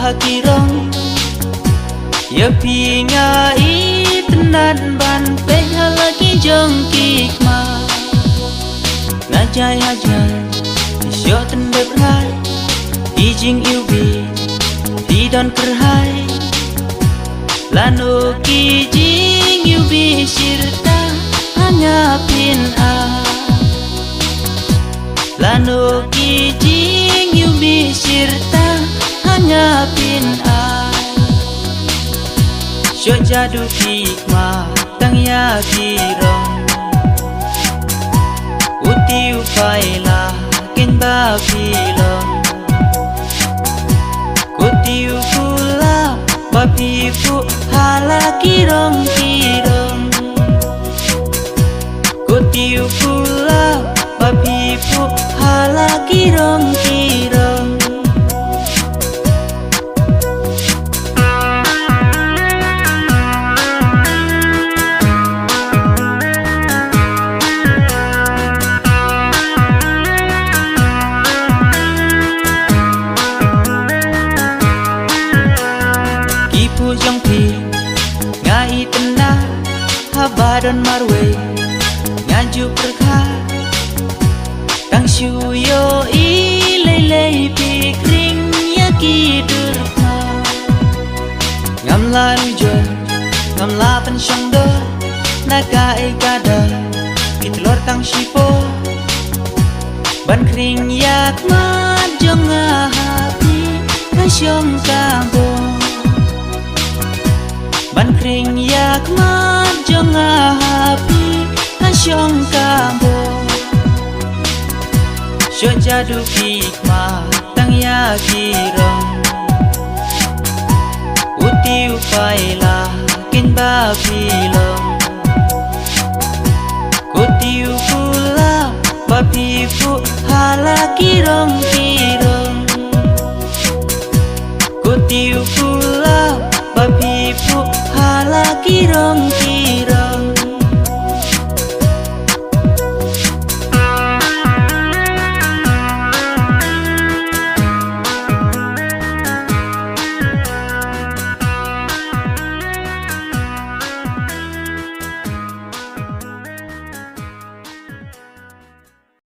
hakirong ya pinga itenan ban pe halaki jongkik ma ngajai hajai syo ten bebrai ijing iubi di don kerhai lanu kijing iubi sirta hanya pin a lanu kijing iubi sirta hanya pin a syo jadu hikmah tang ya kirong utiu failah kin ba pilong kutiu kula papipu hala kirong kirong kutiu kula papipu hala kirong kirong Pujang pi ngai tena habadon marwe ngaju perkha tang shuyo i lei pikring ya kidurma ngamla nujo ngamla pensyang do naga ekada kitlor tang shipo ban kring yak mat jong hapi kasyong kabo ban kring yak mat jong hapi kasyong kabo syo jadu hikmah tang ya kirong utiu failah kin ba pilong kutiu kula papipu hala kirong kirong kutiu kula papipu hala kirong